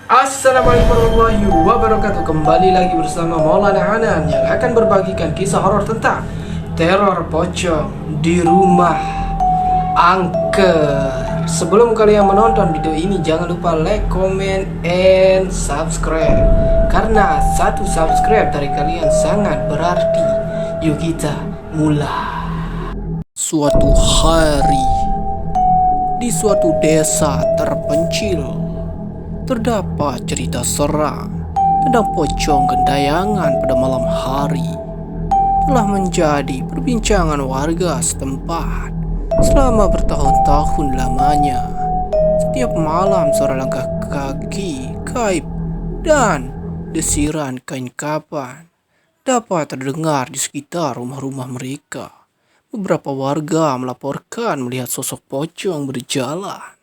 Assalamualaikum warahmatullahi wabarakatuh. Kembali lagi bersama Maulana Hanan yang akan berbagikan kisah horor tentang teror pocong di rumah angker. Sebelum kalian menonton video ini, jangan lupa like, comment, and subscribe. Karena satu subscribe dari kalian sangat berarti. Yuk kita mulai. Suatu hari di suatu desa terpencil terdapat cerita seram tentang pocong gentayangan pada malam hari. Telah menjadi perbincangan warga setempat selama bertahun-tahun lamanya. Setiap malam suara langkah kaki gaib dan desiran kain kapan dapat terdengar di sekitar rumah-rumah mereka. Beberapa warga melaporkan melihat sosok pocong berjalan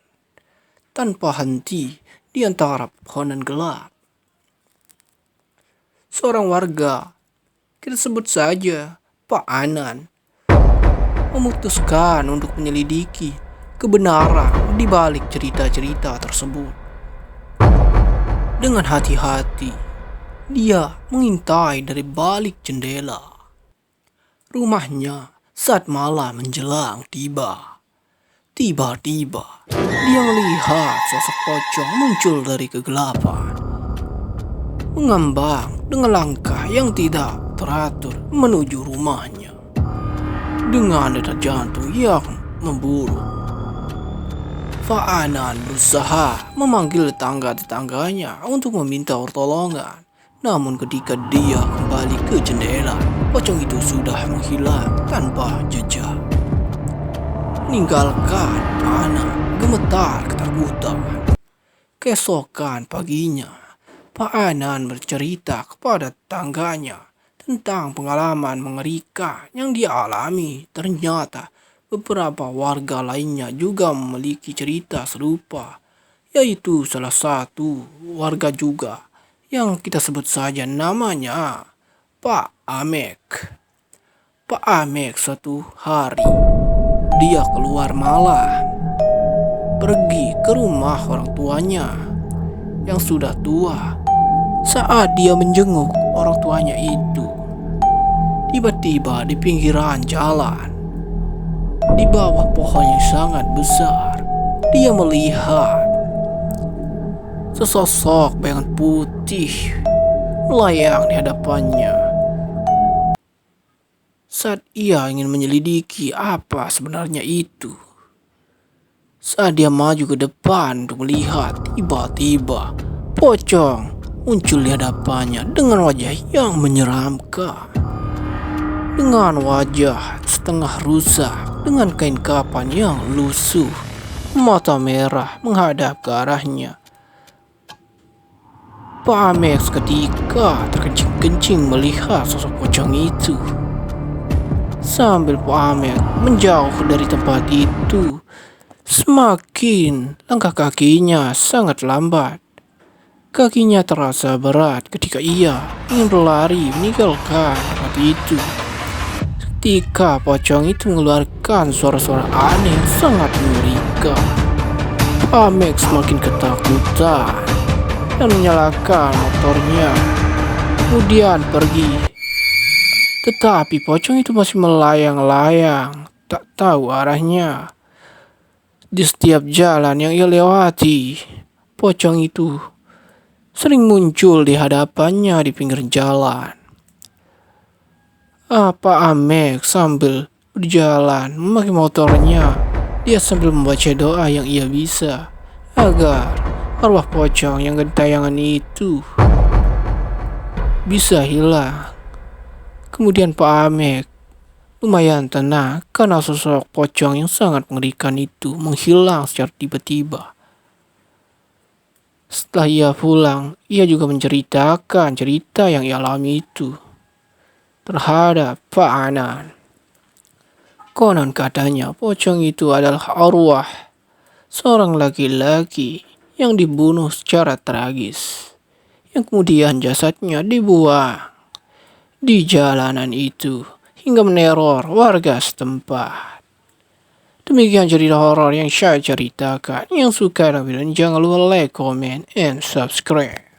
tanpa henti di antara pohonan gelap. Seorang warga, kita sebut saja Pak Anan, memutuskan untuk menyelidiki kebenaran di balik cerita-cerita tersebut. Dengan hati-hati, dia mengintai dari balik jendela rumahnya saat malam menjelang tiba. Tiba-tiba, dia melihat sosok pocong muncul dari kegelapan, mengambang dengan langkah yang tidak teratur menuju rumahnya. Dengan detak jantung yang memburu, Fa'anan berusaha memanggil tetangga-tetangganya untuk meminta pertolongan. Namun ketika dia kembali ke jendela, pocong itu sudah menghilang tanpa jejak, meninggalkan Anan gemetar ketakutan. Keesokan paginya, Pak Anan bercerita kepada tetangganya tentang pengalaman mengerikan yang dia alami. Ternyata beberapa warga lainnya juga memiliki cerita serupa, yaitu salah satu warga juga yang kita sebut saja namanya Pak Amek. Pak Amek suatu hari dia keluar malam, pergi ke rumah orang tuanya yang sudah tua. Saat dia menjenguk orang tuanya itu, tiba-tiba di pinggiran jalan, di bawah pohon yang sangat besar, dia melihat sesosok bayangan putih melayang di hadapannya. Saat ia ingin menyelidiki apa sebenarnya itu, saat dia maju ke depan untuk melihat, tiba-tiba pocong muncul di hadapannya dengan wajah yang menyeramkan. Dengan wajah setengah rusak, dengan kain kapan yang lusuh, mata merah menghadap ke arahnya. Pak Amek seketika terkencing-kencing melihat sosok pocong itu. Sambil Pak Amek menjauh dari tempat itu, semakin langkah kakinya sangat lambat. Kakinya terasa berat ketika ia ingin berlari meninggalkan tempat itu. Ketika pocong itu mengeluarkan suara-suara aneh yang sangat mengerikan, Pak Amek semakin ketakutan dan menyalakan motornya, kemudian pergi. Tetapi pocong itu masih melayang-layang, tak tahu arahnya. Di setiap jalan yang ia lewati, pocong itu sering muncul di hadapannya di pinggir jalan. Pak Amek sambil berjalan memakai motornya, dia sambil membaca doa yang ia bisa agar arwah pocong yang gentayangan itu bisa hilang. Kemudian Pak Amek lumayan tenang karena sosok pocong yang sangat mengerikan itu menghilang secara tiba-tiba. Setelah ia pulang, ia juga menceritakan cerita yang ia alami itu terhadap Pak Anan. Konon katanya pocong itu adalah arwah seorang laki-laki yang dibunuh secara tragis, yang kemudian jasadnya dibuang di jalanan itu hingga meneror warga setempat. Demikian cerita horor yang saya ceritakan. Yang suka dan jangan lupa like, comment, and subscribe.